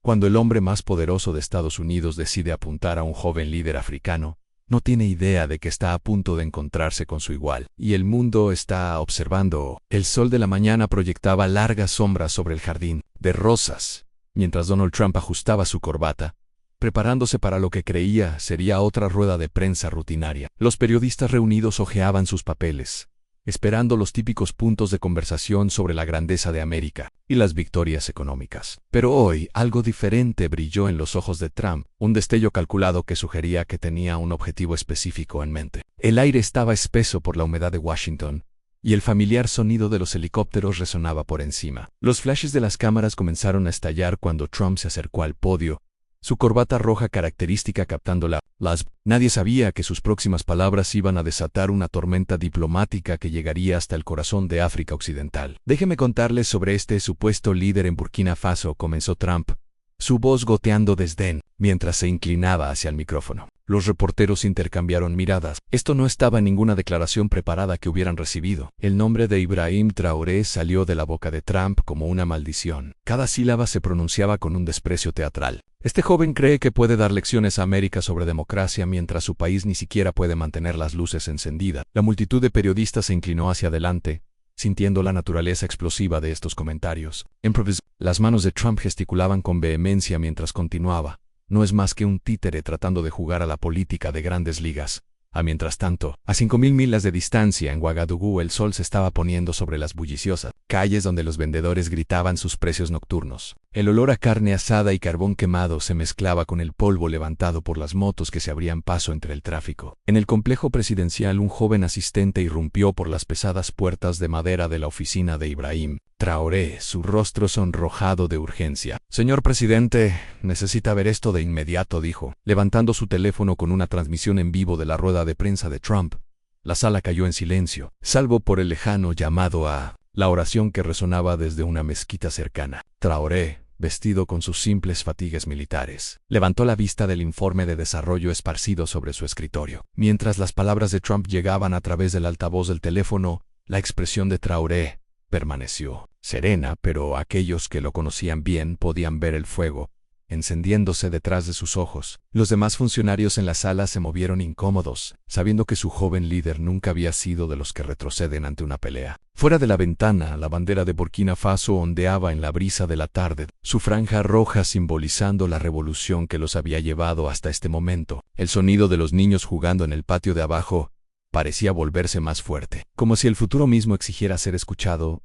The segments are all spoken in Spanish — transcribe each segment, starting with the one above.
Cuando el hombre más poderoso de Estados Unidos decide apuntar a un joven líder africano, no tiene idea de que está a punto de encontrarse con su igual, y el mundo está observando. El sol de la mañana proyectaba largas sombras sobre el jardín de rosas, mientras Donald Trump ajustaba su corbata, preparándose para lo que creía sería otra rueda de prensa rutinaria. Los periodistas reunidos hojeaban sus papeles, esperando los típicos puntos de conversación sobre la grandeza de América y las victorias económicas. Pero hoy algo diferente brilló en los ojos de Trump, un destello calculado que sugería que tenía un objetivo específico en mente. El aire estaba espeso por la humedad de Washington, y el familiar sonido de los helicópteros resonaba por encima. Los flashes de las cámaras comenzaron a estallar cuando Trump se acercó al podio, su corbata roja característica captando las. Nadie sabía que sus próximas palabras iban a desatar una tormenta diplomática que llegaría hasta el corazón de África Occidental. Déjeme contarles sobre este supuesto líder en Burkina Faso, comenzó Trump, su voz goteando desdén, mientras se inclinaba hacia el micrófono. Los reporteros intercambiaron miradas. Esto no estaba en ninguna declaración preparada que hubieran recibido. El nombre de Ibrahim Traoré salió de la boca de Trump como una maldición. Cada sílaba se pronunciaba con un desprecio teatral. Este joven cree que puede dar lecciones a América sobre democracia mientras su país ni siquiera puede mantener las luces encendidas. La multitud de periodistas se inclinó hacia adelante, sintiendo la naturaleza explosiva de estos comentarios. Las manos de Trump gesticulaban con vehemencia mientras continuaba. No es más que un títere tratando de jugar a la política de grandes ligas. Mientras tanto, a 5.000 millas de distancia en Ouagadougou el sol se estaba poniendo sobre las bulliciosas calles donde los vendedores gritaban sus precios nocturnos. El olor a carne asada y carbón quemado se mezclaba con el polvo levantado por las motos que se abrían paso entre el tráfico. En el complejo presidencial un joven asistente irrumpió por las pesadas puertas de madera de la oficina de Ibrahim Traoré, su rostro sonrojado de urgencia. «Señor presidente, necesita ver esto de inmediato», dijo, levantando su teléfono con una transmisión en vivo de la rueda de prensa de Trump. La sala cayó en silencio, salvo por el lejano llamado a la oración que resonaba desde una mezquita cercana. Traoré, vestido con sus simples fatigues militares, levantó la vista del informe de desarrollo esparcido sobre su escritorio. Mientras las palabras de Trump llegaban a través del altavoz del teléfono, la expresión de Traoré permaneció serena, pero aquellos que lo conocían bien podían ver el fuego encendiéndose detrás de sus ojos. Los demás funcionarios en la sala se movieron incómodos, sabiendo que su joven líder nunca había sido de los que retroceden ante una pelea. Fuera de la ventana, la bandera de Burkina Faso ondeaba en la brisa de la tarde, su franja roja simbolizando la revolución que los había llevado hasta este momento. El sonido de los niños jugando en el patio de abajo parecía volverse más fuerte. Como si el futuro mismo exigiera ser escuchado,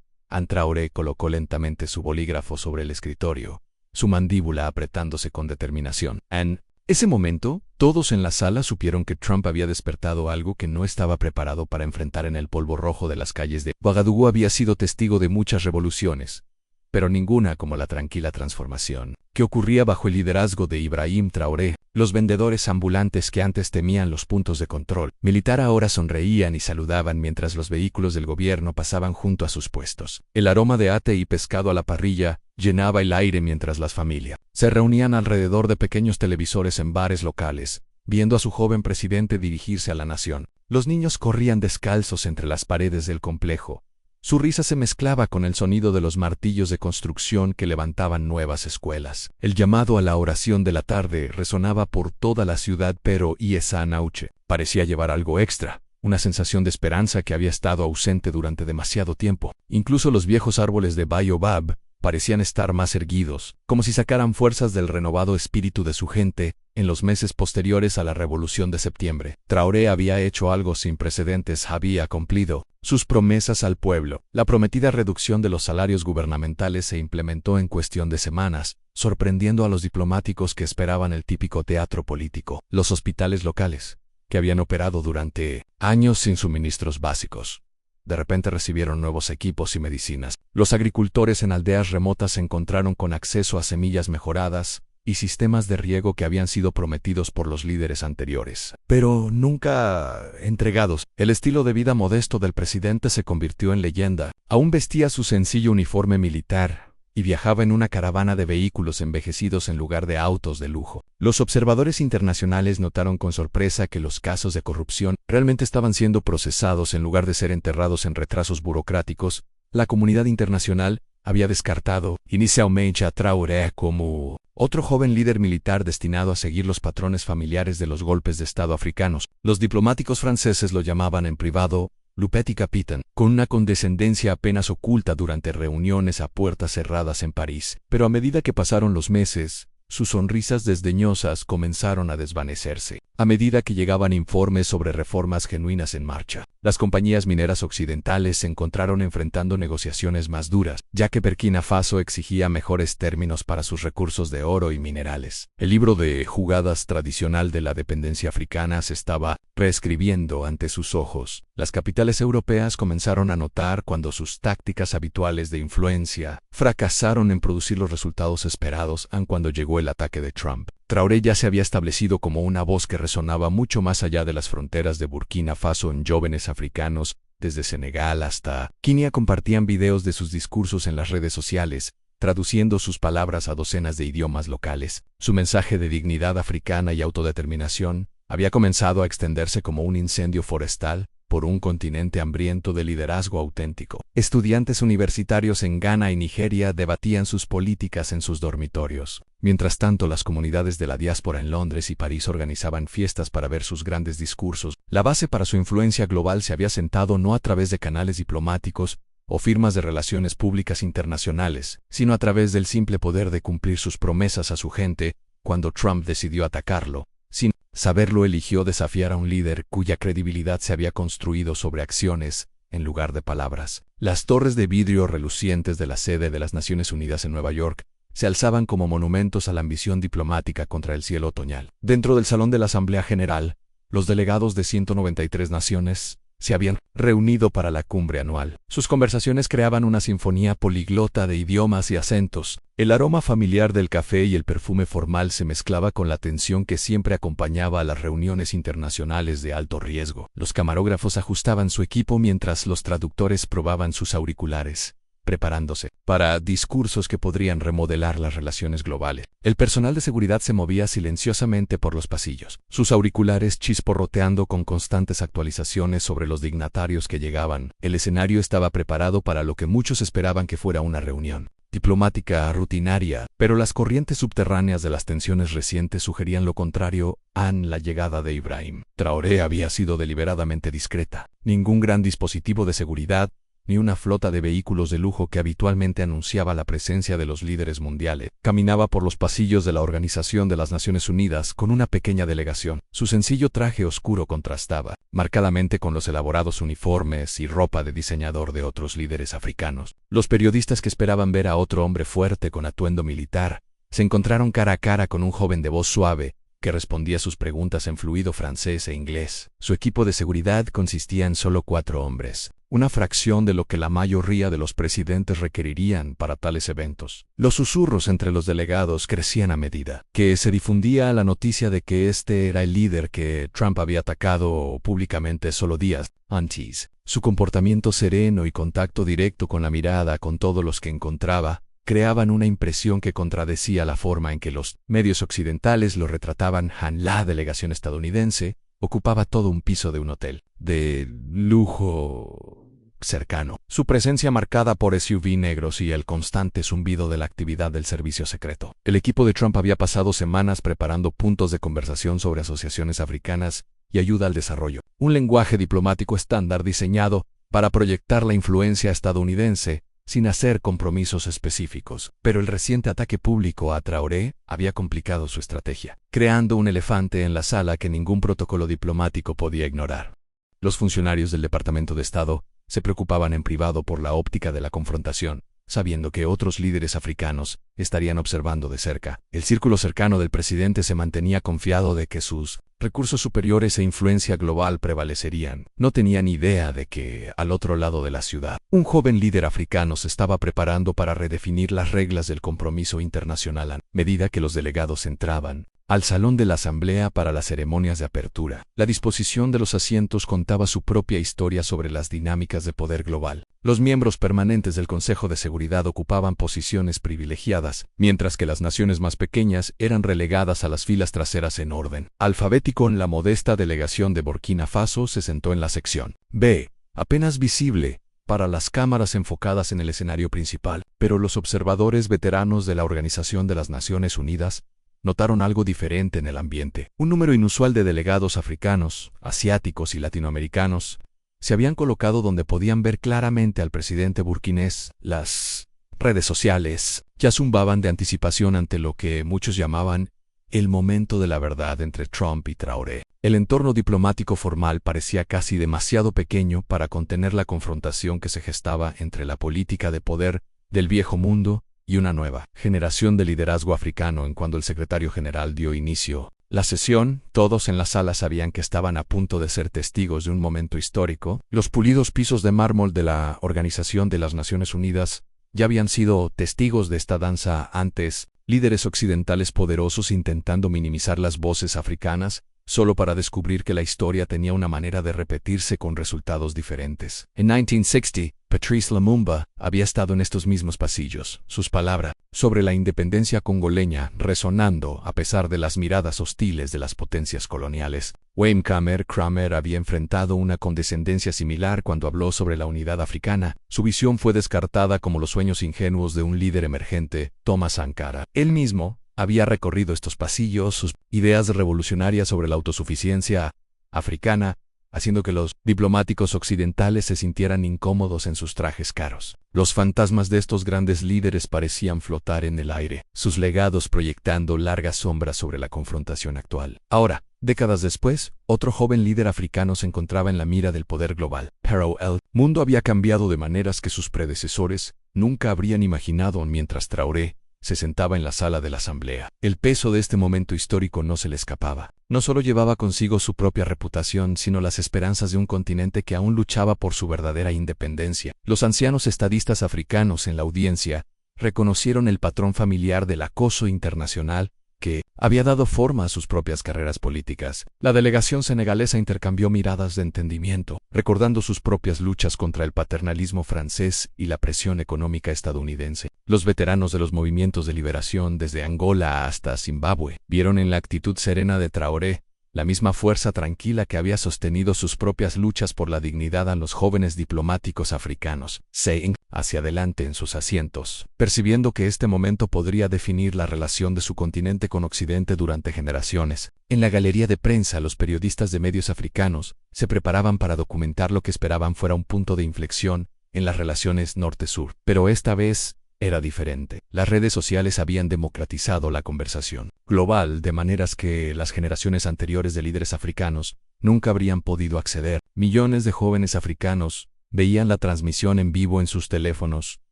Traoré colocó lentamente su bolígrafo sobre el escritorio, su mandíbula apretándose con determinación. En ese momento, todos en la sala supieron que Trump había despertado algo que no estaba preparado para enfrentar en el polvo rojo de las calles de Ouagadougou. Había sido testigo de muchas revoluciones, pero ninguna como la tranquila transformación que ocurría bajo el liderazgo de Ibrahim Traoré. Los vendedores ambulantes que antes temían los puntos de control militar ahora sonreían y saludaban mientras los vehículos del gobierno pasaban junto a sus puestos. El aroma de ate y pescado a la parrilla llenaba el aire mientras las familias se reunían alrededor de pequeños televisores en bares locales, viendo a su joven presidente dirigirse a la nación. Los niños corrían descalzos entre las paredes del complejo. Su risa se mezclaba con el sonido de los martillos de construcción que levantaban nuevas escuelas. El llamado a la oración de la tarde resonaba por toda la ciudad, pero esa noche parecía llevar algo extra, una sensación de esperanza que había estado ausente durante demasiado tiempo. Incluso los viejos árboles de Baobab parecían estar más erguidos, como si sacaran fuerzas del renovado espíritu de su gente. En los meses posteriores a la Revolución de Septiembre, Traoré había hecho algo sin precedentes. Había cumplido sus promesas al pueblo. La prometida reducción de los salarios gubernamentales se implementó en cuestión de semanas, sorprendiendo a los diplomáticos que esperaban el típico teatro político. Los hospitales locales, que habían operado durante años sin suministros básicos, de repente recibieron nuevos equipos y medicinas. Los agricultores en aldeas remotas se encontraron con acceso a semillas mejoradas y sistemas de riego que habían sido prometidos por los líderes anteriores, pero nunca entregados. El estilo de vida modesto del presidente se convirtió en leyenda. Aún vestía su sencillo uniforme militar y viajaba en una caravana de vehículos envejecidos en lugar de autos de lujo. Los observadores internacionales notaron con sorpresa que los casos de corrupción realmente estaban siendo procesados en lugar de ser enterrados en retrasos burocráticos. La comunidad internacional había descartado inicialmente a Traoré como otro joven líder militar destinado a seguir los patrones familiares de los golpes de Estado africanos. Los diplomáticos franceses lo llamaban en privado Le Petit Capitaine, con una condescendencia apenas oculta durante reuniones a puertas cerradas en París. Pero a medida que pasaron los meses, sus sonrisas desdeñosas comenzaron a desvanecerse. A medida que llegaban informes sobre reformas genuinas en marcha, las compañías mineras occidentales se encontraron enfrentando negociaciones más duras, ya que Burkina Faso exigía mejores términos para sus recursos de oro y minerales. El libro de jugadas tradicional de la dependencia africana se estaba reescribiendo ante sus ojos. Las capitales europeas comenzaron a notar cuando sus tácticas habituales de influencia fracasaron en producir los resultados esperados cuando llegó el ataque de Trump. Traoré ya se había establecido como una voz que resonaba mucho más allá de las fronteras de Burkina Faso en jóvenes africanos, desde Senegal hasta Guinea compartían videos de sus discursos en las redes sociales, traduciendo sus palabras a docenas de idiomas locales. Su mensaje de dignidad africana y autodeterminación había comenzado a extenderse como un incendio forestal por un continente hambriento de liderazgo auténtico. Estudiantes universitarios en Ghana y Nigeria debatían sus políticas en sus dormitorios. Mientras tanto, las comunidades de la diáspora en Londres y París organizaban fiestas para ver sus grandes discursos. La base para su influencia global se había sentado no a través de canales diplomáticos o firmas de relaciones públicas internacionales, sino a través del simple poder de cumplir sus promesas a su gente. Cuando Trump decidió atacarlo, sin saberlo, eligió desafiar a un líder cuya credibilidad se había construido sobre acciones en lugar de palabras. Las torres de vidrio relucientes de la sede de las Naciones Unidas en Nueva York se alzaban como monumentos a la ambición diplomática contra el cielo otoñal. Dentro del salón de la Asamblea General, los delegados de 193 naciones se habían reunido para la cumbre anual. Sus conversaciones creaban una sinfonía poliglota de idiomas y acentos. El aroma familiar del café y el perfume formal se mezclaba con la tensión que siempre acompañaba a las reuniones internacionales de alto riesgo. Los camarógrafos ajustaban su equipo mientras los traductores probaban sus auriculares, preparándose para discursos que podrían remodelar las relaciones globales. El personal de seguridad se movía silenciosamente por los pasillos, sus auriculares chisporroteando con constantes actualizaciones sobre los dignatarios que llegaban. El escenario estaba preparado para lo que muchos esperaban que fuera una reunión diplomática rutinaria, pero las corrientes subterráneas de las tensiones recientes sugerían lo contrario. La llegada de Ibrahim Traoré había sido deliberadamente discreta. Ningún gran dispositivo de seguridad, ni una flota de vehículos de lujo que habitualmente anunciaba la presencia de los líderes mundiales, caminaba por los pasillos de la Organización de las Naciones Unidas con una pequeña delegación. Su sencillo traje oscuro contrastaba marcadamente con los elaborados uniformes y ropa de diseñador de otros líderes africanos. Los periodistas que esperaban ver a otro hombre fuerte con atuendo militar se encontraron cara a cara con un joven de voz suave que respondía sus preguntas en fluido francés e inglés. Su equipo de seguridad consistía en solo 4 hombres, una fracción de lo que la mayoría de los presidentes requerirían para tales eventos. Los susurros entre los delegados crecían a medida que se difundía la noticia de que este era el líder que Trump había atacado públicamente solo días antes. Su comportamiento sereno y contacto directo con la mirada con todos los que encontraba creaban una impresión que contradecía la forma en que los medios occidentales lo retrataban. La delegación estadounidense ocupaba todo un piso de un hotel de lujo cercano, su presencia marcada por SUV negros y el constante zumbido de la actividad del servicio secreto. El equipo de Trump había pasado semanas preparando puntos de conversación sobre asociaciones africanas y ayuda al desarrollo, un lenguaje diplomático estándar diseñado para proyectar la influencia estadounidense sin hacer compromisos específicos. Pero el reciente ataque público a Traoré había complicado su estrategia, creando un elefante en la sala que ningún protocolo diplomático podía ignorar. Los funcionarios del Departamento de Estado se preocupaban en privado por la óptica de la confrontación, sabiendo que otros líderes africanos estarían observando de cerca. El círculo cercano del presidente se mantenía confiado de que sus recursos superiores e influencia global prevalecerían. No tenían idea de que, al otro lado de la ciudad, un joven líder africano se estaba preparando para redefinir las reglas del compromiso internacional a medida que los delegados entraban al salón de la Asamblea para las ceremonias de apertura. La disposición de los asientos contaba su propia historia sobre las dinámicas de poder global. Los miembros permanentes del Consejo de Seguridad ocupaban posiciones privilegiadas, mientras que las naciones más pequeñas eran relegadas a las filas traseras en orden alfabético. La modesta delegación de Burkina Faso se sentó en la sección B, apenas visible, para las cámaras enfocadas en el escenario principal, pero los observadores veteranos de la Organización de las Naciones Unidas notaron algo diferente en el ambiente. Un número inusual de delegados africanos, asiáticos y latinoamericanos se habían colocado donde podían ver claramente al presidente burkinés. Las redes sociales ya zumbaban de anticipación ante lo que muchos llamaban el momento de la verdad entre Trump y Traoré. El entorno diplomático formal parecía casi demasiado pequeño para contener la confrontación que se gestaba entre la política de poder del viejo mundo y una nueva generación de liderazgo africano. En cuando el secretario general dio inicio la sesión, todos en la sala sabían que estaban a punto de ser testigos de un momento histórico. Los pulidos pisos de mármol de la Organización de las Naciones Unidas ya habían sido testigos de esta danza antes, líderes occidentales poderosos intentando minimizar las voces africanas, solo para descubrir que la historia tenía una manera de repetirse con resultados diferentes. En 1960, Patrice Lumumba había estado en estos mismos pasillos, sus palabras sobre la independencia congoleña resonando a pesar de las miradas hostiles de las potencias coloniales. Wayne Kramer había enfrentado una condescendencia similar cuando habló sobre la unidad africana. Su visión fue descartada como los sueños ingenuos de un líder emergente, Thomas Sankara. Él mismo había recorrido estos pasillos, sus ideas revolucionarias sobre la autosuficiencia africana, haciendo que los diplomáticos occidentales se sintieran incómodos en sus trajes caros. Los fantasmas de estos grandes líderes parecían flotar en el aire, sus legados proyectando largas sombras sobre la confrontación actual. Ahora, décadas después, otro joven líder africano se encontraba en la mira del poder global. Pero el mundo había cambiado de maneras que sus predecesores nunca habrían imaginado mientras Traoré se sentaba en la sala de la asamblea. El peso de este momento histórico no se le escapaba. No solo llevaba consigo su propia reputación, sino las esperanzas de un continente que aún luchaba por su verdadera independencia. Los ancianos estadistas africanos en la audiencia reconocieron el patrón familiar del acoso internacional que había dado forma a sus propias carreras políticas. La delegación senegalesa intercambió miradas de entendimiento, recordando sus propias luchas contra el paternalismo francés y la presión económica estadounidense. Los veteranos de los movimientos de liberación desde Angola hasta Zimbabue vieron en la actitud serena de Traoré la misma fuerza tranquila que había sostenido sus propias luchas por la dignidad a los jóvenes diplomáticos africanos. Se hacia adelante en sus asientos, percibiendo que este momento podría definir la relación de su continente con Occidente durante generaciones. En la galería de prensa, los periodistas de medios africanos se preparaban para documentar lo que esperaban fuera un punto de inflexión en las relaciones norte-sur. Pero esta vez era diferente. Las redes sociales habían democratizado la conversación global de maneras que las generaciones anteriores de líderes africanos nunca habrían podido acceder. Millones de jóvenes africanos veían la transmisión en vivo en sus teléfonos,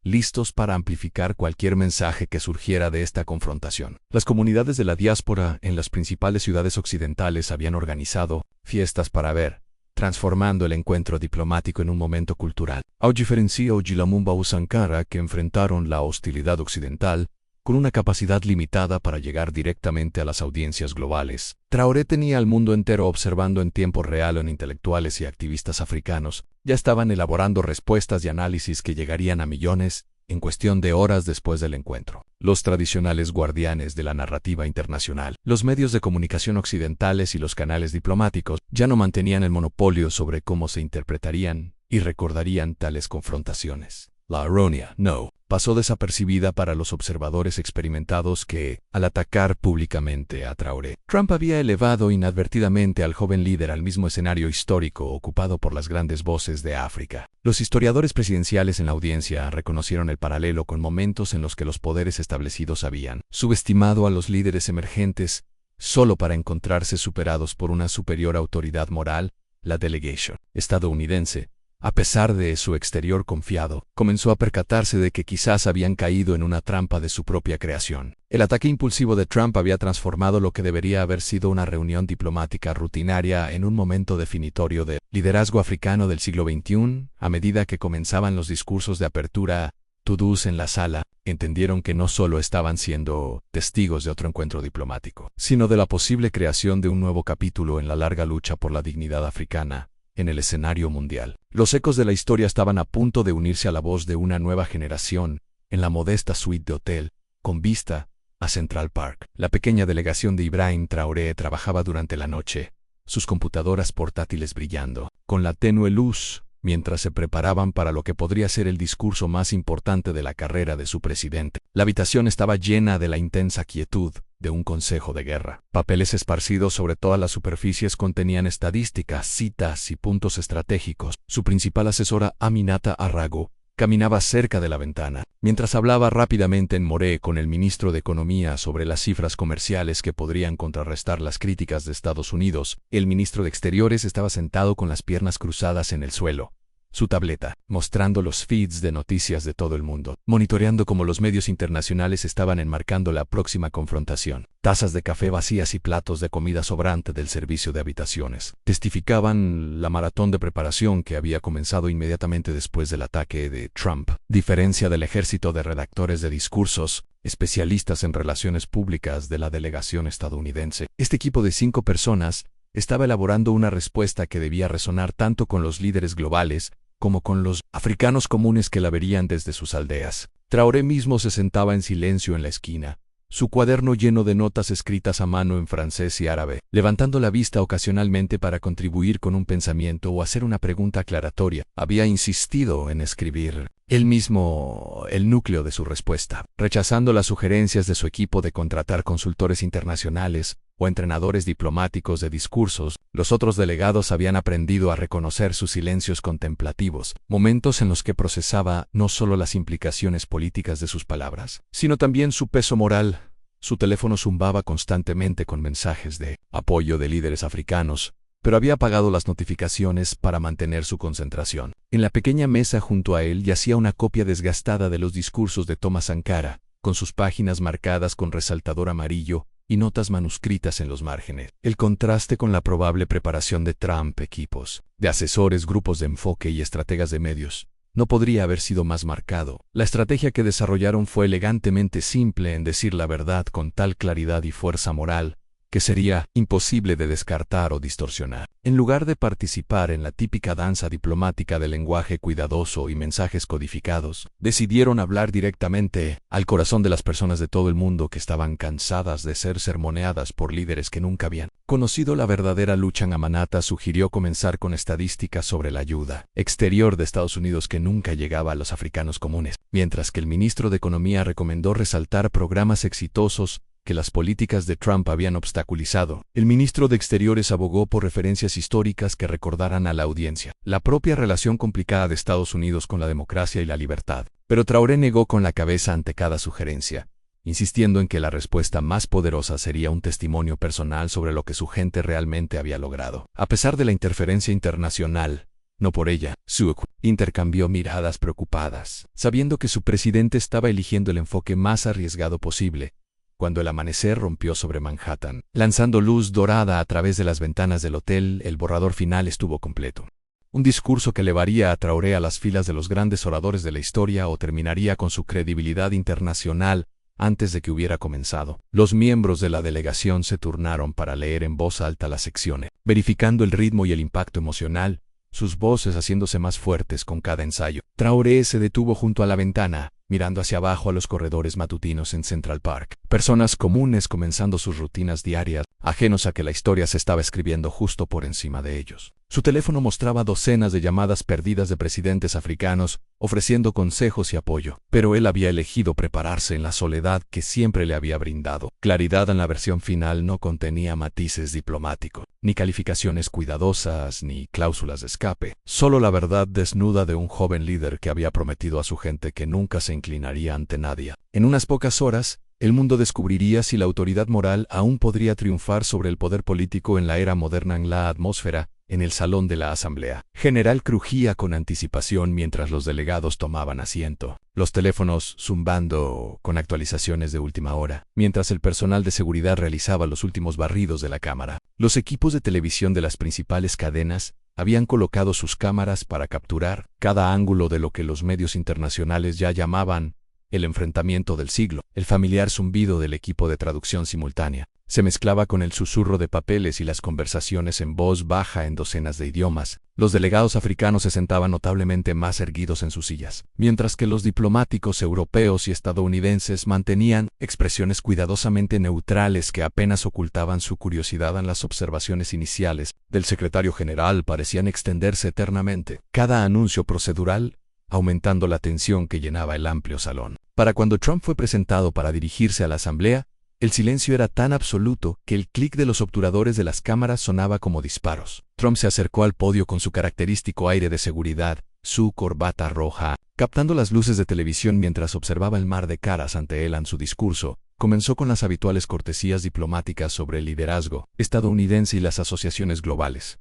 listos para amplificar cualquier mensaje que surgiera de esta confrontación. Las comunidades de la diáspora en las principales ciudades occidentales habían organizado fiestas para ver, transformando el encuentro diplomático en un momento cultural. A diferencia de Lumumba y Sankara, que enfrentaron la hostilidad occidental con una capacidad limitada para llegar directamente a las audiencias globales, Traoré tenía al mundo entero observando en tiempo real. En intelectuales y activistas africanos ya estaban elaborando respuestas y análisis que llegarían a millones en cuestión de horas después del encuentro. Los tradicionales guardianes de la narrativa internacional, los medios de comunicación occidentales y los canales diplomáticos ya no mantenían el monopolio sobre cómo se interpretarían y recordarían tales confrontaciones. La ironía no pasó desapercibida para los observadores experimentados que, al atacar públicamente a Traoré, Trump había elevado inadvertidamente al joven líder al mismo escenario histórico ocupado por las grandes voces de África. Los historiadores presidenciales en la audiencia reconocieron el paralelo con momentos en los que los poderes establecidos habían subestimado a los líderes emergentes solo para encontrarse superados por una superior autoridad moral. La delegation estadounidense, a pesar de su exterior confiado, comenzó a percatarse de que quizás habían caído en una trampa de su propia creación. El ataque impulsivo de Trump había transformado lo que debería haber sido una reunión diplomática rutinaria en un momento definitorio del liderazgo africano del siglo XXI. A medida que comenzaban los discursos de apertura, todos en la sala entendieron que no solo estaban siendo testigos de otro encuentro diplomático, sino de la posible creación de un nuevo capítulo en la larga lucha por la dignidad africana en el escenario mundial. Los ecos de la historia estaban a punto de unirse a la voz de una nueva generación en la modesta suite de hotel, con vista a Central Park. La pequeña delegación de Ibrahim Traoré trabajaba durante la noche, sus computadoras portátiles brillando, con la tenue luz mientras se preparaban para lo que podría ser el discurso más importante de la carrera de su presidente. La habitación estaba llena de la intensa quietud de un consejo de guerra. Papeles esparcidos sobre todas las superficies contenían estadísticas, citas y puntos estratégicos. Su principal asesora, Aminata Arrago, caminaba cerca de la ventana, mientras hablaba rápidamente en moré con el ministro de Economía sobre las cifras comerciales que podrían contrarrestar las críticas de Estados Unidos. El ministro de Exteriores estaba sentado con las piernas cruzadas en el suelo, su tableta, mostrando los feeds de noticias de todo el mundo, monitoreando cómo los medios internacionales estaban enmarcando la próxima confrontación. Tazas de café vacías y platos de comida sobrante del servicio de habitaciones testificaban la maratón de preparación que había comenzado inmediatamente después del ataque de Trump. Diferencia del ejército de redactores de discursos, especialistas en relaciones públicas de la delegación estadounidense. Este equipo de 5 personas estaba elaborando una respuesta que debía resonar tanto con los líderes globales como con los africanos comunes que la verían desde sus aldeas. Traoré mismo se sentaba en silencio en la esquina, su cuaderno lleno de notas escritas a mano en francés y árabe, levantando la vista ocasionalmente para contribuir con un pensamiento o hacer una pregunta aclaratoria. Había insistido en escribir él mismo el núcleo de su respuesta, rechazando las sugerencias de su equipo de contratar consultores internacionales o entrenadores diplomáticos de discursos. Los otros delegados habían aprendido a reconocer sus silencios contemplativos, momentos en los que procesaba no solo las implicaciones políticas de sus palabras, sino también su peso moral. Su teléfono zumbaba constantemente con mensajes de apoyo de líderes africanos, pero había apagado las notificaciones para mantener su concentración. En la pequeña mesa junto a él yacía una copia desgastada de los discursos de Thomas Sankara, con sus páginas marcadas con resaltador amarillo y notas manuscritas en los márgenes. El contraste con la probable preparación de Trump, equipos de asesores, grupos de enfoque y estrategas de medios, no podría haber sido más marcado. La estrategia que desarrollaron fue elegantemente simple en decir la verdad con tal claridad y fuerza moral que sería imposible de descartar o distorsionar. En lugar de participar en la típica danza diplomática de lenguaje cuidadoso y mensajes codificados, decidieron hablar directamente al corazón de las personas de todo el mundo que estaban cansadas de ser sermoneadas por líderes que nunca habían conocido la verdadera lucha. Amanata sugirió comenzar con estadísticas sobre la ayuda exterior de Estados Unidos que nunca llegaba a los africanos comunes, mientras que el ministro de Economía recomendó resaltar programas exitosos que las políticas de Trump habían obstaculizado. El ministro de Exteriores abogó por referencias históricas que recordaran a la audiencia la propia relación complicada de Estados Unidos con la democracia y la libertad. Pero Traoré negó con la cabeza ante cada sugerencia, insistiendo en que la respuesta más poderosa sería un testimonio personal sobre lo que su gente realmente había logrado. A pesar de la interferencia internacional, no por ella, Suk intercambió miradas preocupadas, sabiendo que su presidente estaba eligiendo el enfoque más arriesgado posible. Cuando el amanecer rompió sobre Manhattan, lanzando luz dorada a través de las ventanas del hotel, el borrador final estuvo completo. Un discurso que elevaría a Traoré a las filas de los grandes oradores de la historia o terminaría con su credibilidad internacional antes de que hubiera comenzado. Los miembros de la delegación se turnaron para leer en voz alta las secciones, verificando el ritmo y el impacto emocional, sus voces haciéndose más fuertes con cada ensayo. Traoré se detuvo junto a la ventana, mirando hacia abajo a los corredores matutinos en Central Park. Personas comunes comenzando sus rutinas diarias, ajenos a que la historia se estaba escribiendo justo por encima de ellos. Su teléfono mostraba docenas de llamadas perdidas de presidentes africanos, ofreciendo consejos y apoyo. Pero él había elegido prepararse en la soledad que siempre le había brindado. Claridad en la versión final no contenía matices diplomáticos, ni calificaciones cuidadosas, ni cláusulas de escape. Solo la verdad desnuda de un joven líder que había prometido a su gente que nunca se inclinaría ante nadie. En unas pocas horas, el mundo descubriría si la autoridad moral aún podría triunfar sobre el poder político en la era moderna. En la atmósfera, en el salón de la Asamblea General crujía con anticipación mientras los delegados tomaban asiento, los teléfonos zumbando con actualizaciones de última hora, mientras el personal de seguridad realizaba los últimos barridos de la Cámara. Los equipos de televisión de las principales cadenas habían colocado sus cámaras para capturar cada ángulo de lo que los medios internacionales ya llamaban el enfrentamiento del siglo. El familiar zumbido del equipo de traducción simultánea se mezclaba con el susurro de papeles y las conversaciones en voz baja en docenas de idiomas. Los delegados africanos se sentaban notablemente más erguidos en sus sillas, mientras que los diplomáticos europeos y estadounidenses mantenían expresiones cuidadosamente neutrales que apenas ocultaban su curiosidad. En las observaciones iniciales del secretario general parecían extenderse eternamente, cada anuncio procedural aumentando la tensión que llenaba el amplio salón. Para cuando Trump fue presentado para dirigirse a la asamblea, el silencio era tan absoluto que el clic de los obturadores de las cámaras sonaba como disparos. Trump se acercó al podio con su característico aire de seguridad, su corbata roja, captando las luces de televisión mientras observaba el mar de caras ante él en su discurso. Comenzó con las habituales cortesías diplomáticas sobre el liderazgo estadounidense y las asociaciones globales.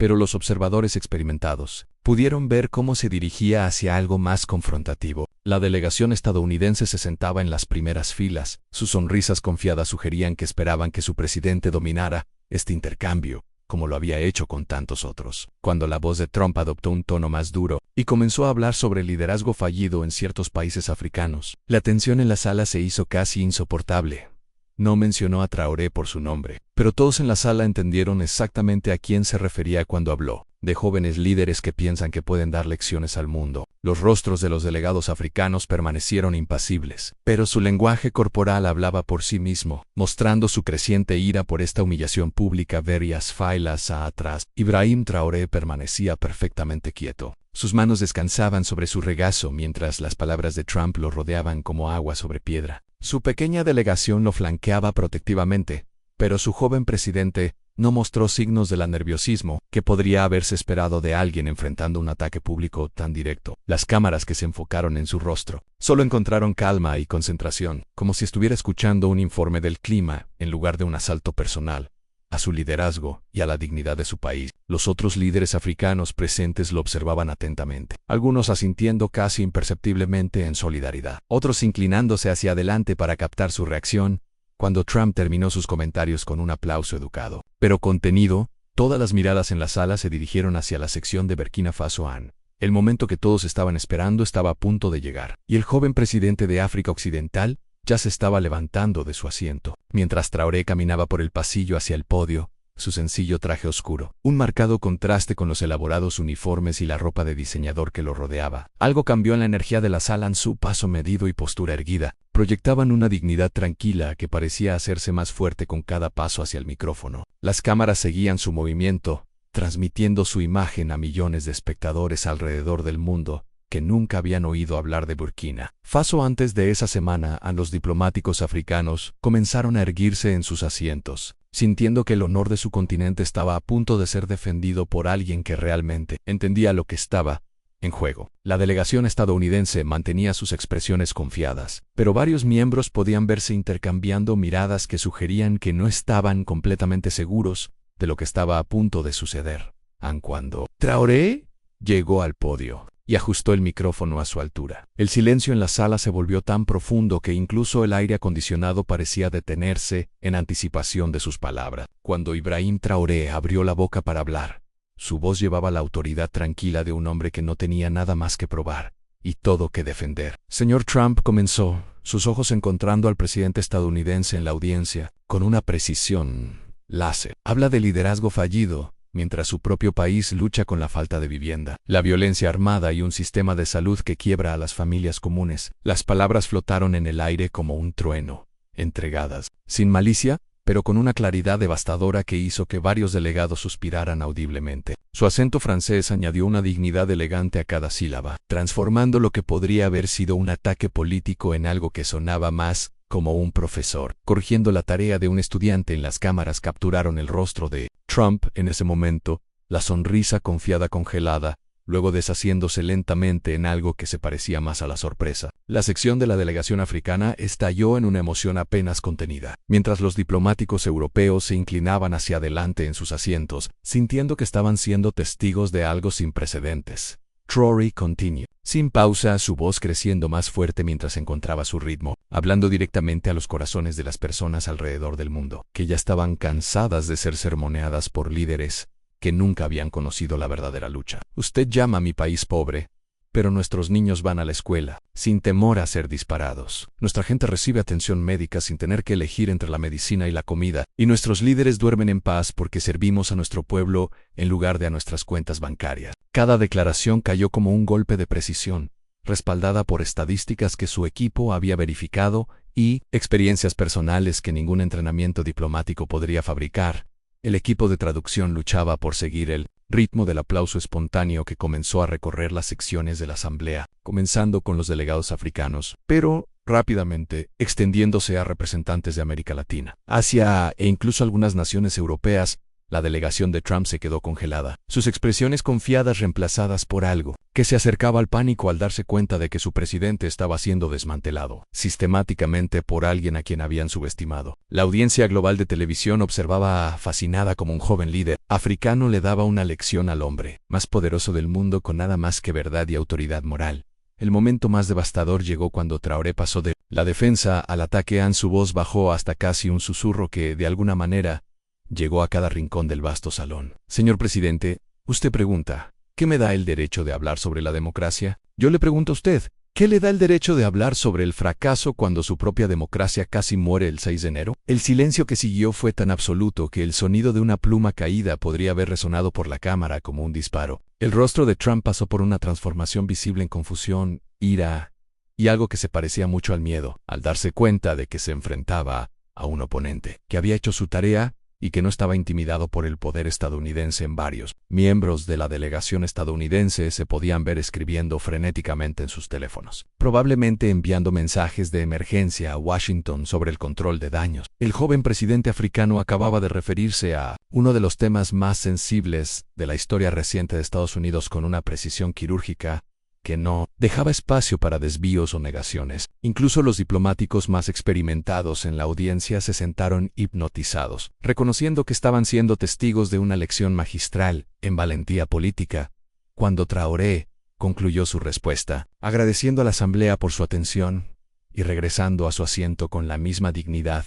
Pero los observadores experimentados pudieron ver cómo se dirigía hacia algo más confrontativo. La delegación estadounidense se sentaba en las primeras filas. Sus sonrisas confiadas sugerían que esperaban que su presidente dominara este intercambio, como lo había hecho con tantos otros. Cuando la voz de Trump adoptó un tono más duro y comenzó a hablar sobre el liderazgo fallido en ciertos países africanos, la tensión en la sala se hizo casi insoportable. No mencionó a Traoré por su nombre, pero todos en la sala entendieron exactamente a quién se refería cuando habló. De jóvenes líderes que piensan que pueden dar lecciones al mundo. Los rostros de los delegados africanos permanecieron impasibles, pero su lenguaje corporal hablaba por sí mismo, mostrando su creciente ira por esta humillación pública. Varias filas atrás, Ibrahim Traoré permanecía perfectamente quieto. Sus manos descansaban sobre su regazo mientras las palabras de Trump lo rodeaban como agua sobre piedra. Su pequeña delegación lo flanqueaba protectivamente, pero su joven presidente no mostró signos del nerviosismo que podría haberse esperado de alguien enfrentando un ataque público tan directo. Las cámaras que se enfocaron en su rostro solo encontraron calma y concentración, como si estuviera escuchando un informe del clima en lugar de un asalto personal a su liderazgo y a la dignidad de su país. Los otros líderes africanos presentes lo observaban atentamente, algunos asintiendo casi imperceptiblemente en solidaridad, otros inclinándose hacia adelante para captar su reacción. Cuando Trump terminó sus comentarios con un aplauso educado, pero contenido, todas las miradas en la sala se dirigieron hacia la sección de Burkina Faso. El momento que todos estaban esperando estaba a punto de llegar, y el joven presidente de África Occidental ya se estaba levantando de su asiento, mientras Traoré caminaba por el pasillo hacia el podio, su sencillo traje oscuro, un marcado contraste con los elaborados uniformes y la ropa de diseñador que lo rodeaba. Algo cambió en la energía de la sala. En su paso medido y postura erguida proyectaban una dignidad tranquila que parecía hacerse más fuerte con cada paso hacia el micrófono. Las cámaras seguían su movimiento, transmitiendo su imagen a millones de espectadores alrededor del mundo que nunca habían oído hablar de Burkina Faso. Antes de esa semana, los diplomáticos africanos comenzaron a erguirse en sus asientos, sintiendo que el honor de su continente estaba a punto de ser defendido por alguien que realmente entendía lo que estaba en juego. La delegación estadounidense mantenía sus expresiones confiadas, pero varios miembros podían verse intercambiando miradas que sugerían que no estaban completamente seguros de lo que estaba a punto de suceder. Cuando Traoré llegó al podio y ajustó el micrófono a su altura, el silencio en la sala se volvió tan profundo que incluso el aire acondicionado parecía detenerse en anticipación de sus palabras. Cuando Ibrahim Traoré abrió la boca para hablar, su voz llevaba la autoridad tranquila de un hombre que no tenía nada más que probar y todo que defender. Señor Trump, comenzó, sus ojos encontrando al presidente estadounidense en la audiencia, con una precisión láser. Habla de liderazgo fallido, mientras su propio país lucha con la falta de vivienda, la violencia armada y un sistema de salud que quiebra a las familias comunes. Las palabras flotaron en el aire como un trueno, entregadas, sin malicia, pero con una claridad devastadora que hizo que varios delegados suspiraran audiblemente. Su acento francés añadió una dignidad elegante a cada sílaba, transformando lo que podría haber sido un ataque político en algo que sonaba más como un profesor corrigiendo la tarea de un estudiante. En las cámaras capturaron el rostro de Trump en ese momento, la sonrisa confiada congelada, luego deshaciéndose lentamente en algo que se parecía más a la sorpresa. La sección de la delegación africana estalló en una emoción apenas contenida, mientras los diplomáticos europeos se inclinaban hacia adelante en sus asientos, sintiendo que estaban siendo testigos de algo sin precedentes. Traoré continuó, sin pausa, su voz creciendo más fuerte mientras encontraba su ritmo, hablando directamente a los corazones de las personas alrededor del mundo, que ya estaban cansadas de ser sermoneadas por líderes que nunca habían conocido la verdadera lucha. Usted llama a mi país pobre, pero nuestros niños van a la escuela, sin temor a ser disparados. Nuestra gente recibe atención médica sin tener que elegir entre la medicina y la comida, y nuestros líderes duermen en paz porque servimos a nuestro pueblo en lugar de a nuestras cuentas bancarias. Cada declaración cayó como un golpe de precisión, respaldada por estadísticas que su equipo había verificado y experiencias personales que ningún entrenamiento diplomático podría fabricar. El equipo de traducción luchaba por seguir el ritmo del aplauso espontáneo que comenzó a recorrer las secciones de la asamblea, comenzando con los delegados africanos, pero rápidamente extendiéndose a representantes de América Latina, Asia e incluso algunas naciones europeas. La delegación de Trump se quedó congelada, sus expresiones confiadas reemplazadas por algo que se acercaba al pánico al darse cuenta de que su presidente estaba siendo desmantelado sistemáticamente por alguien a quien habían subestimado. La audiencia global de televisión observaba fascinada como un joven líder africano le daba una lección al hombre más poderoso del mundo con nada más que verdad y autoridad moral. El momento más devastador llegó cuando Traoré pasó de la defensa al ataque. Su voz bajó hasta casi un susurro que, de alguna manera, llegó a cada rincón del vasto salón. Señor presidente, usted pregunta, ¿qué me da el derecho de hablar sobre la democracia? Yo le pregunto a usted, ¿qué le da el derecho de hablar sobre el fracaso cuando su propia democracia casi muere el 6 de enero? El silencio que siguió fue tan absoluto que el sonido de una pluma caída podría haber resonado por la cámara como un disparo. El rostro de Trump pasó por una transformación visible en confusión, ira y algo que se parecía mucho al miedo, al darse cuenta de que se enfrentaba a un oponente que había hecho su tarea y que no estaba intimidado por el poder estadounidense. En varios miembros de la delegación estadounidense se podían ver escribiendo frenéticamente en sus teléfonos, probablemente enviando mensajes de emergencia a Washington sobre el control de daños. El joven presidente africano acababa de referirse a uno de los temas más sensibles de la historia reciente de Estados Unidos con una precisión quirúrgica que no dejaba espacio para desvíos o negaciones. Incluso los diplomáticos más experimentados en la audiencia se sentaron hipnotizados, reconociendo que estaban siendo testigos de una lección magistral en valentía política. Cuando Traoré concluyó su respuesta, agradeciendo a la asamblea por su atención y regresando a su asiento con la misma dignidad,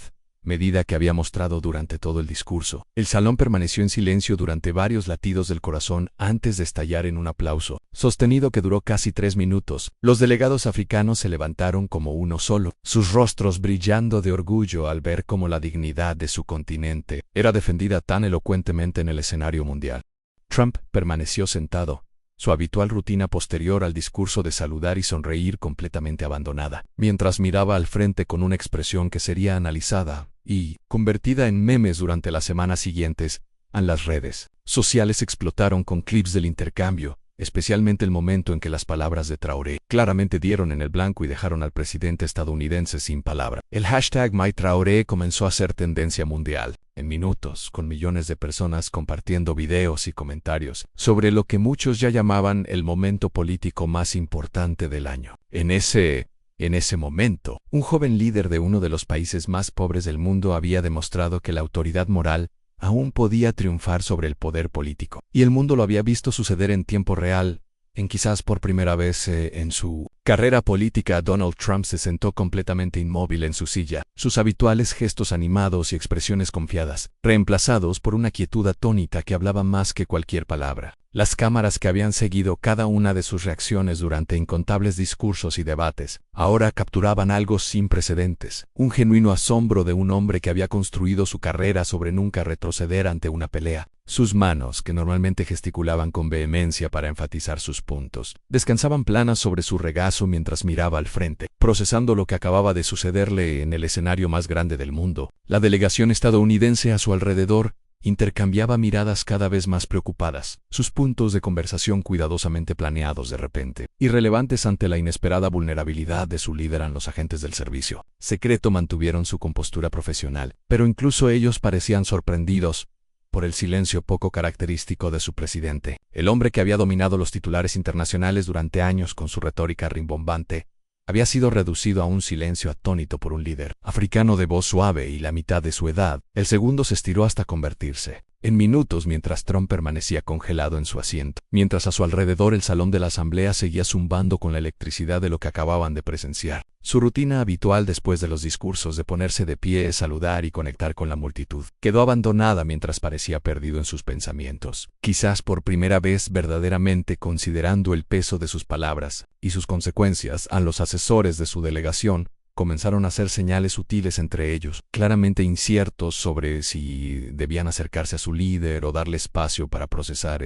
medida que había mostrado durante todo el discurso. El salón permaneció en silencio durante varios latidos del corazón antes de estallar en un aplauso, sostenido que duró casi 3 minutos. Los delegados africanos se levantaron como uno solo, sus rostros brillando de orgullo al ver cómo la dignidad de su continente era defendida tan elocuentemente en el escenario mundial. Trump permaneció sentado, su habitual rutina posterior al discurso de saludar y sonreír completamente abandonada, mientras miraba al frente con una expresión que sería analizada y convertida en memes durante las semanas siguientes. En las redes sociales explotaron con clips del intercambio, especialmente el momento en que las palabras de Traoré claramente dieron en el blanco y dejaron al presidente estadounidense sin palabra. El hashtag MyTraoré comenzó a ser tendencia mundial, en minutos, con millones de personas compartiendo videos y comentarios sobre lo que muchos ya llamaban el momento político más importante del año. En ese momento, un joven líder de uno de los países más pobres del mundo había demostrado que la autoridad moral aún podía triunfar sobre el poder político. Y el mundo lo había visto suceder en tiempo real. Quizás por primera vez en su carrera política, Donald Trump se sentó completamente inmóvil en su silla, sus habituales gestos animados y expresiones confiadas, reemplazados por una quietud atónita que hablaba más que cualquier palabra. Las cámaras que habían seguido cada una de sus reacciones durante incontables discursos y debates, ahora capturaban algo sin precedentes, un genuino asombro de un hombre que había construido su carrera sobre nunca retroceder ante una pelea. Sus manos, que normalmente gesticulaban con vehemencia para enfatizar sus puntos, descansaban planas sobre su regazo mientras miraba al frente, procesando lo que acababa de sucederle en el escenario más grande del mundo. La delegación estadounidense a su alrededor intercambiaba miradas cada vez más preocupadas, sus puntos de conversación cuidadosamente planeados de repente, irrelevantes ante la inesperada vulnerabilidad de su líder. Los agentes del servicio secreto mantuvieron su compostura profesional, pero incluso ellos parecían sorprendidos por el silencio poco característico de su presidente. El hombre que había dominado los titulares internacionales durante años con su retórica rimbombante, había sido reducido a un silencio atónito por un líder africano de voz suave y la mitad de su edad. El segundo se estiró hasta convertirse en minutos mientras Trump permanecía congelado en su asiento, mientras a su alrededor el salón de la asamblea seguía zumbando con la electricidad de lo que acababan de presenciar. Su rutina habitual después de los discursos de ponerse de pie, saludar y conectar con la multitud quedó abandonada mientras parecía perdido en sus pensamientos. Quizás por primera vez verdaderamente considerando el peso de sus palabras y sus consecuencias, a los asesores de su delegación comenzaron a hacer señales sutiles entre ellos, claramente inciertos sobre si debían acercarse a su líder o darle espacio para procesar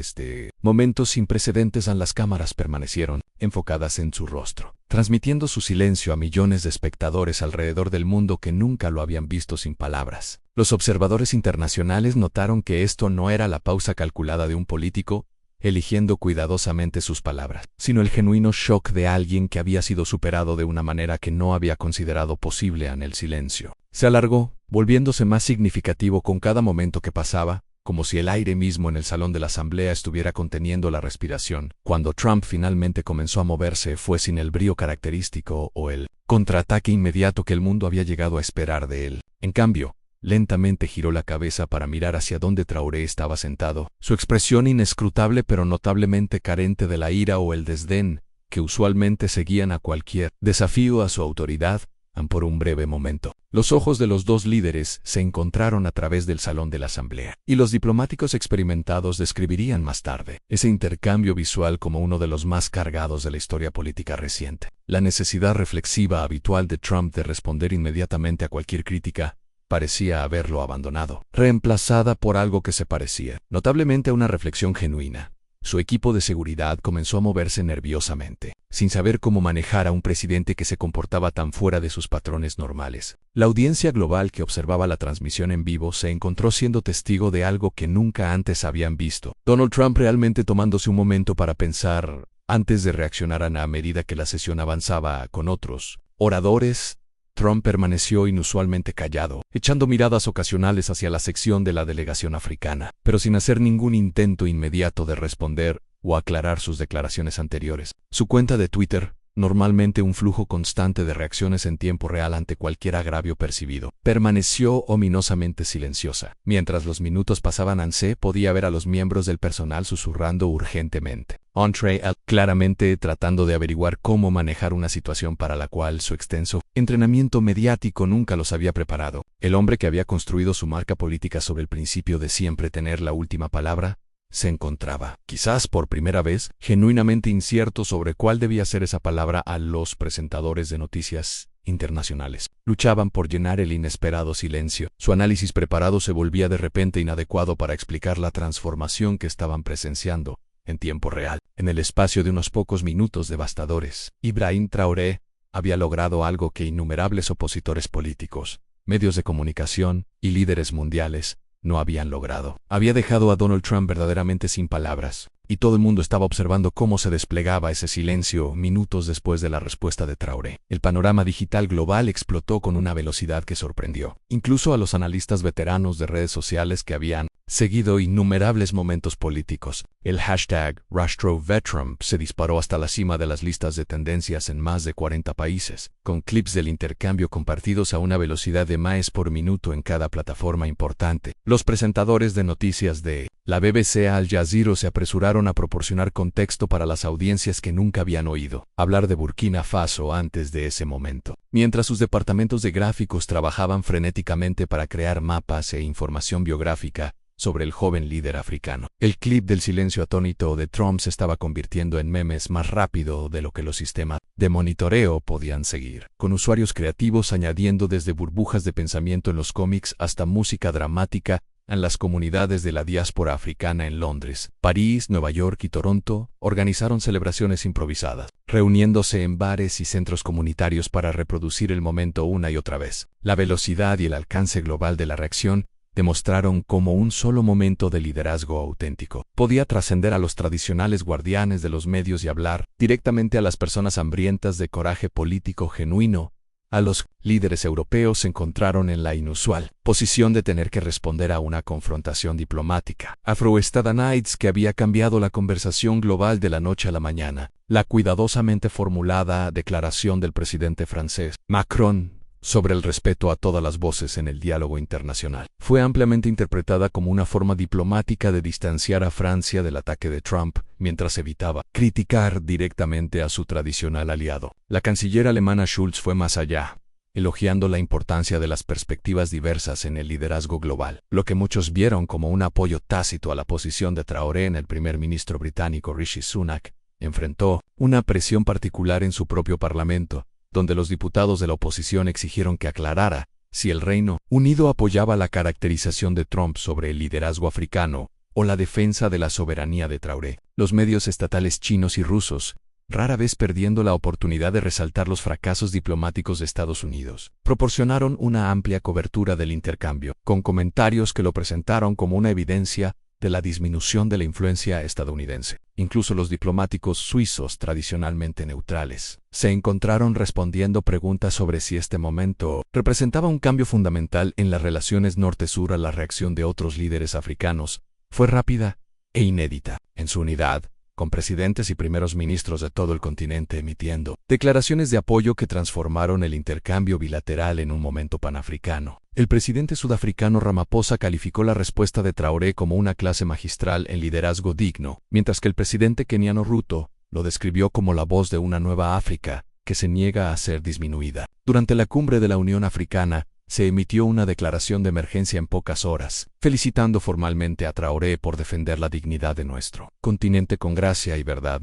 momentos sin precedentes. Las cámaras permanecieron enfocadas en su rostro, transmitiendo su silencio a millones de espectadores alrededor del mundo que nunca lo habían visto sin palabras. Los observadores internacionales notaron que esto no era la pausa calculada de un político eligiendo cuidadosamente sus palabras, sino el genuino shock de alguien que había sido superado de una manera que no había considerado posible en el silencio. Se alargó, volviéndose más significativo con cada momento que pasaba, como si el aire mismo en el salón de la asamblea estuviera conteniendo la respiración. Cuando Trump finalmente comenzó a moverse, fue sin el brío característico o el contraataque inmediato que el mundo había llegado a esperar de él. En cambio, lentamente giró la cabeza para mirar hacia donde Traoré estaba sentado, su expresión inescrutable pero notablemente carente de la ira o el desdén que usualmente seguían a cualquier desafío a su autoridad. Por un breve momento, los ojos de los dos líderes se encontraron a través del salón de la asamblea, y los diplomáticos experimentados describirían más tarde ese intercambio visual como uno de los más cargados de la historia política reciente. La necesidad reflexiva habitual de Trump de responder inmediatamente a cualquier crítica parecía haberlo abandonado, reemplazada por algo que se parecía notablemente a una reflexión genuina. Su equipo de seguridad comenzó a moverse nerviosamente, sin saber cómo manejar a un presidente que se comportaba tan fuera de sus patrones normales. La audiencia global que observaba la transmisión en vivo se encontró siendo testigo de algo que nunca antes habían visto. Donald Trump realmente tomándose un momento para pensar antes de reaccionar a medida que la sesión avanzaba. Con otros oradores, Trump permaneció inusualmente callado, echando miradas ocasionales hacia la sección de la delegación africana, pero sin hacer ningún intento inmediato de responder o aclarar sus declaraciones anteriores. Su cuenta de Twitter, normalmente un flujo constante de reacciones en tiempo real ante cualquier agravio percibido, permaneció ominosamente silenciosa. Mientras los minutos pasaban, se podía ver a los miembros del personal susurrando urgentemente entre él, claramente tratando de averiguar cómo manejar una situación para la cual su extenso entrenamiento mediático nunca los había preparado. El hombre que había construido su marca política sobre el principio de siempre tener la última palabra, se encontraba, quizás por primera vez, genuinamente incierto sobre cuál debía ser esa palabra. A los presentadores de noticias internacionales luchaban por llenar el inesperado silencio. Su análisis preparado se volvía de repente inadecuado para explicar la transformación que estaban presenciando en tiempo real. En el espacio de unos pocos minutos devastadores, Ibrahim Traoré había logrado algo que innumerables opositores políticos, medios de comunicación y líderes mundiales no habían logrado. Había dejado a Donald Trump verdaderamente sin palabras, y todo el mundo estaba observando cómo se desplegaba ese silencio minutos después de la respuesta de Traoré. El panorama digital global explotó con una velocidad que sorprendió, incluso a los analistas veteranos de redes sociales que habían seguido innumerables momentos políticos. El hashtag #RushTroveTrump se disparó hasta la cima de las listas de tendencias en más de 40 países, con clips del intercambio compartidos a una velocidad de miles por minuto en cada plataforma importante. Los presentadores de noticias de la BBC Al Jazeera se apresuraron a proporcionar contexto para las audiencias que nunca habían oído hablar de Burkina Faso antes de ese momento, mientras sus departamentos de gráficos trabajaban frenéticamente para crear mapas e información biográfica sobre el joven líder africano. El clip del silencio atónito de Trump se estaba convirtiendo en memes más rápido de lo que los sistemas de monitoreo podían seguir, con usuarios creativos añadiendo desde burbujas de pensamiento en los cómics hasta música dramática en las comunidades de la diáspora africana en Londres, París, Nueva York y Toronto. Organizaron celebraciones improvisadas, reuniéndose en bares y centros comunitarios para reproducir el momento una y otra vez. La velocidad y el alcance global de la reacción demostraron cómo un solo momento de liderazgo auténtico podía trascender a los tradicionales guardianes de los medios y hablar directamente a las personas hambrientas de coraje político genuino. A los líderes europeos se encontraron en la inusual posición de tener que responder a una confrontación diplomática afroestadounidense que había cambiado la conversación global de la noche a la mañana. La cuidadosamente formulada declaración del presidente francés Macron sobre el respeto a todas las voces en el diálogo internacional. Fue ampliamente interpretada como una forma diplomática de distanciar a Francia del ataque de Trump, mientras evitaba criticar directamente a su tradicional aliado. La canciller alemana Schulz fue más allá, elogiando la importancia de las perspectivas diversas en el liderazgo global, lo que muchos vieron como un apoyo tácito a la posición de Traoré. En el primer ministro británico Rishi Sunak enfrentó una presión particular en su propio parlamento, donde los diputados de la oposición exigieron que aclarara si el Reino Unido apoyaba la caracterización de Trump sobre el liderazgo africano o la defensa de la soberanía de Traoré. Los medios estatales chinos y rusos, rara vez perdiendo la oportunidad de resaltar los fracasos diplomáticos de Estados Unidos, proporcionaron una amplia cobertura del intercambio, con comentarios que lo presentaron como una evidencia de la disminución de la influencia estadounidense. Incluso los diplomáticos suizos, tradicionalmente neutrales, se encontraron respondiendo preguntas sobre si este momento representaba un cambio fundamental en las relaciones norte-sur. A la reacción de otros líderes africanos fue rápida e inédita. En su unidad, con presidentes y primeros ministros de todo el continente emitiendo declaraciones de apoyo que transformaron el intercambio bilateral en un momento panafricano. El presidente sudafricano Ramaphosa calificó la respuesta de Traoré como una clase magistral en liderazgo digno, mientras que el presidente keniano Ruto lo describió como la voz de una nueva África que se niega a ser disminuida. Durante la cumbre de la Unión Africana, se emitió una declaración de emergencia en pocas horas, felicitando formalmente a Traoré por defender la dignidad de nuestro continente con gracia y verdad.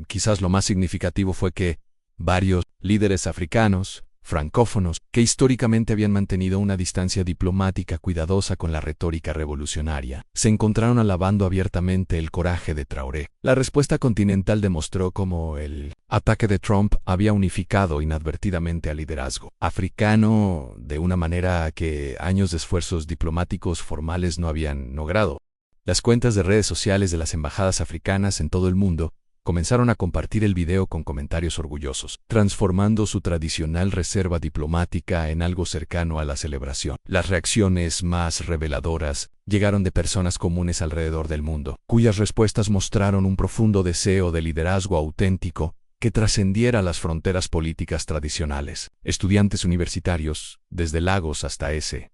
Quizás lo más significativo fue que varios líderes africanos, francófonos, que históricamente habían mantenido una distancia diplomática cuidadosa con la retórica revolucionaria, se encontraron alabando abiertamente el coraje de Traoré. La respuesta continental demostró cómo el ataque de Trump había unificado inadvertidamente al liderazgo africano de una manera que años de esfuerzos diplomáticos formales no habían logrado. Las cuentas de redes sociales de las embajadas africanas en todo el mundo comenzaron a compartir el video con comentarios orgullosos, transformando su tradicional reserva diplomática en algo cercano a la celebración. Las reacciones más reveladoras llegaron de personas comunes alrededor del mundo, cuyas respuestas mostraron un profundo deseo de liderazgo auténtico que trascendiera las fronteras políticas tradicionales. Estudiantes universitarios, desde Lagos hasta Sao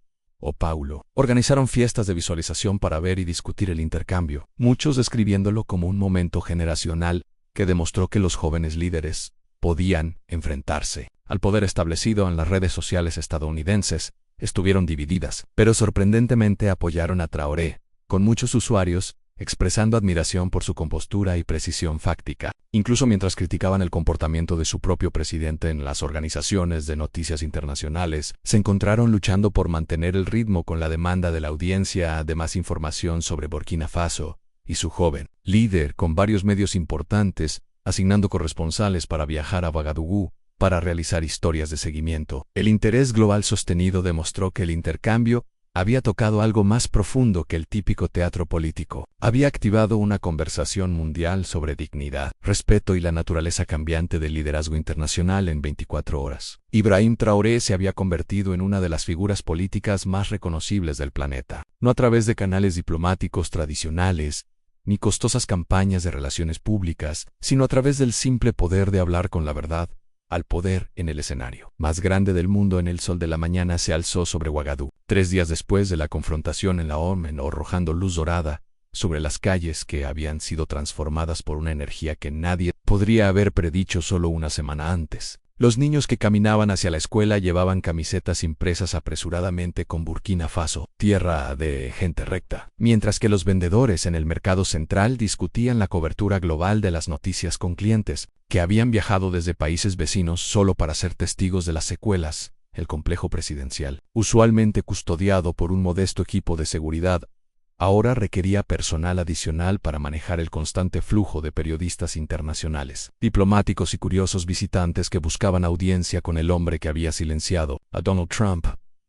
Paulo, organizaron fiestas de visualización para ver y discutir el intercambio, muchos describiéndolo como un momento generacional que demostró que los jóvenes líderes podían enfrentarse al poder establecido. En las redes sociales estadounidenses estuvieron divididas, pero sorprendentemente apoyaron a Traoré, con muchos usuarios expresando admiración por su compostura y precisión fáctica, incluso mientras criticaban el comportamiento de su propio presidente. En las organizaciones de noticias internacionales se encontraron luchando por mantener el ritmo con la demanda de la audiencia de más información sobre Burkina Faso y su joven líder, con varios medios importantes asignando corresponsales para viajar a Ouagadougou para realizar historias de seguimiento. El interés global sostenido demostró que el intercambio había tocado algo más profundo que el típico teatro político. Había activado una conversación mundial sobre dignidad, respeto y la naturaleza cambiante del liderazgo internacional en 24 horas. Ibrahim Traoré se había convertido en una de las figuras políticas más reconocibles del planeta, no a través de canales diplomáticos tradicionales, ni costosas campañas de relaciones públicas, sino a través del simple poder de hablar con la verdad. Al poder en el escenario más grande del mundo. En el sol de la mañana se alzó sobre Ouagadougou, 3 días después de la confrontación en la OMN, arrojando luz dorada sobre las calles que habían sido transformadas por una energía que nadie podría haber predicho solo una semana antes. Los niños que caminaban hacia la escuela llevaban camisetas impresas apresuradamente con Burkina Faso, tierra de gente recta, mientras que los vendedores en el mercado central discutían la cobertura global de las noticias con clientes que habían viajado desde países vecinos solo para ser testigos de las secuelas. El complejo presidencial, usualmente custodiado por un modesto equipo de seguridad, ahora requería personal adicional para manejar el constante flujo de periodistas internacionales, diplomáticos y curiosos visitantes que buscaban audiencia con el hombre que había silenciado a Donald Trump.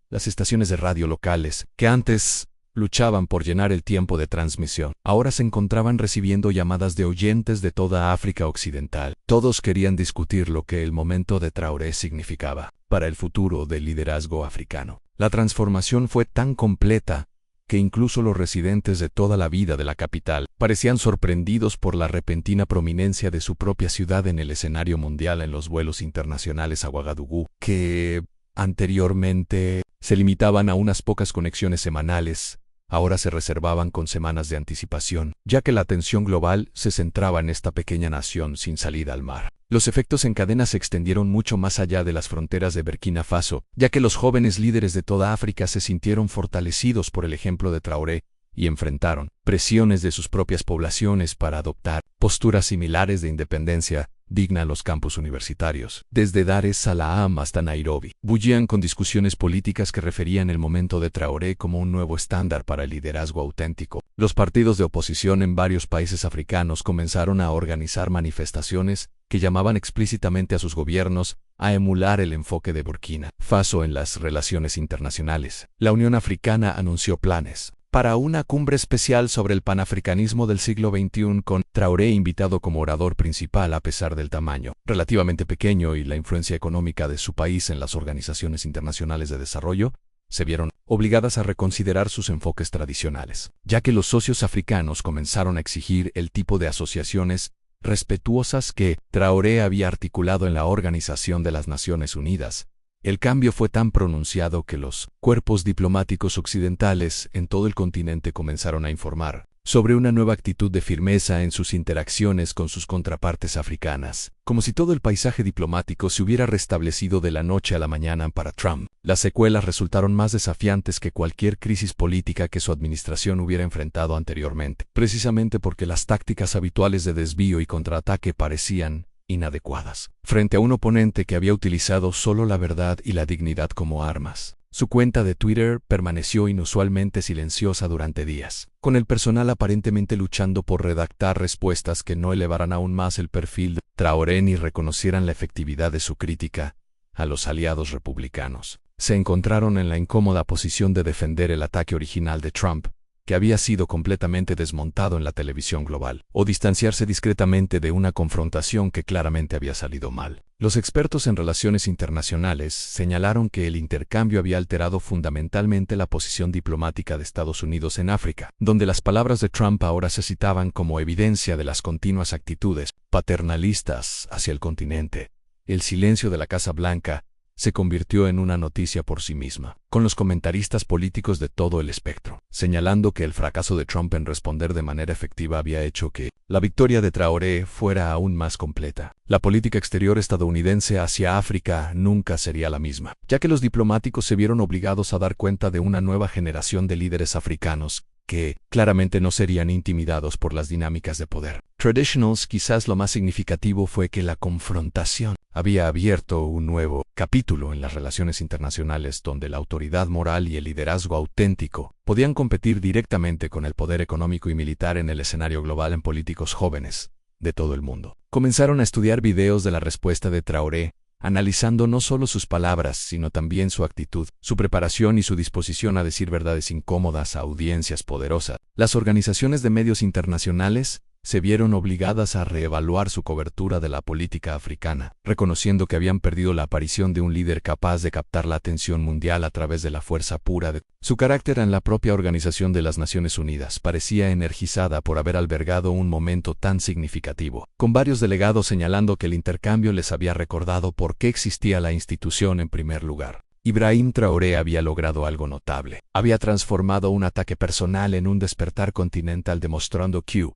Las estaciones de radio locales, que antes luchaban por llenar el tiempo de transmisión, ahora se encontraban recibiendo llamadas de oyentes de toda África Occidental. Todos querían discutir lo que el momento de Traoré significaba para el futuro del liderazgo africano. La transformación fue tan completa que incluso los residentes de toda la vida de la capital parecían sorprendidos por la repentina prominencia de su propia ciudad en el escenario mundial. En los vuelos internacionales a Ouagadougou, que anteriormente se limitaban a unas pocas conexiones semanales, ahora se reservaban con semanas de anticipación, ya que la atención global se centraba en esta pequeña nación sin salida al mar. Los efectos en cadena se extendieron mucho más allá de las fronteras de Burkina Faso, ya que los jóvenes líderes de toda África se sintieron fortalecidos por el ejemplo de Traoré y enfrentaron presiones de sus propias poblaciones para adoptar posturas similares de independencia digna en los campus universitarios. Desde Dar es Salaam hasta Nairobi, bullían con discusiones políticas que referían el momento de Traoré como un nuevo estándar para el liderazgo auténtico. Los partidos de oposición en varios países africanos comenzaron a organizar manifestaciones que llamaban explícitamente a sus gobiernos a emular el enfoque de Burkina Faso en las relaciones internacionales. La Unión Africana anunció planes para una cumbre especial sobre el panafricanismo del siglo XXI con Traoré invitado como orador principal a pesar del tamaño relativamente pequeño y la influencia económica de su país en las organizaciones internacionales de desarrollo, se vieron obligadas a reconsiderar sus enfoques tradicionales, ya que los socios africanos comenzaron a exigir el tipo de asociaciones respetuosas que Traoré había articulado en la Organización de las Naciones Unidas. El cambio fue tan pronunciado que los cuerpos diplomáticos occidentales en todo el continente comenzaron a informar sobre una nueva actitud de firmeza en sus interacciones con sus contrapartes africanas, como si todo el paisaje diplomático se hubiera restablecido de la noche a la mañana para Trump. Las secuelas resultaron más desafiantes que cualquier crisis política que su administración hubiera enfrentado anteriormente, precisamente porque las tácticas habituales de desvío y contraataque parecían inadecuadas frente a un oponente que había utilizado solo la verdad y la dignidad como armas. Su cuenta de Twitter permaneció inusualmente silenciosa durante días, con el personal aparentemente luchando por redactar respuestas que no elevaran aún más el perfil de Traoré ni reconocieran la efectividad de su crítica a los aliados republicanos. Se encontraron en la incómoda posición de defender el ataque original de Trump, que había sido completamente desmontado en la televisión global, o distanciarse discretamente de una confrontación que claramente había salido mal. Los expertos en relaciones internacionales señalaron que el intercambio había alterado fundamentalmente la posición diplomática de Estados Unidos en África, donde las palabras de Trump ahora se citaban como evidencia de las continuas actitudes paternalistas hacia el continente. El silencio de la Casa Blanca se convirtió en una noticia por sí misma, con los comentaristas políticos de todo el espectro, señalando que el fracaso de Trump en responder de manera efectiva había hecho que la victoria de Traoré fuera aún más completa. La política exterior estadounidense hacia África nunca sería la misma, ya que los diplomáticos se vieron obligados a dar cuenta de una nueva generación de líderes africanos que claramente no serían intimidados por las dinámicas de poder. Traditionals, quizás lo más significativo fue que la confrontación había abierto un nuevo capítulo en las relaciones internacionales donde la autoridad moral y el liderazgo auténtico podían competir directamente con el poder económico y militar en el escenario global en políticos jóvenes de todo el mundo. Comenzaron a estudiar videos de la respuesta de Traoré, analizando no solo sus palabras, sino también su actitud, su preparación y su disposición a decir verdades incómodas a audiencias poderosas. Las organizaciones de medios internacionales se vieron obligadas a reevaluar su cobertura de la política africana, reconociendo que habían perdido la aparición de un líder capaz de captar la atención mundial a través de la fuerza pura de su carácter. En la propia Organización de las Naciones Unidas parecía energizada por haber albergado un momento tan significativo, con varios delegados señalando que el intercambio les había recordado por qué existía la institución en primer lugar. Ibrahim Traoré había logrado algo notable. Había transformado un ataque personal en un despertar continental, demostrando que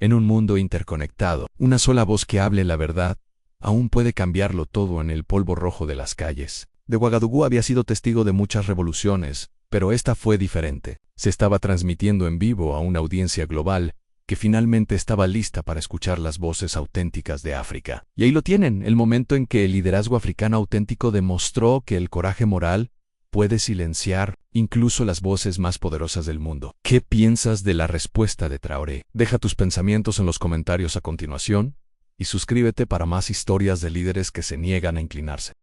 en un mundo interconectado, una sola voz que hable la verdad aún puede cambiarlo todo. En el polvo rojo de las calles de Ouagadougou había sido testigo de muchas revoluciones, pero esta fue diferente. Se estaba transmitiendo en vivo a una audiencia global que finalmente estaba lista para escuchar las voces auténticas de África. Y ahí lo tienen, el momento en que el liderazgo africano auténtico demostró que el coraje moral puede silenciar incluso las voces más poderosas del mundo. ¿Qué piensas de la respuesta de Traoré? Deja tus pensamientos en los comentarios a continuación y suscríbete para más historias de líderes que se niegan a inclinarse.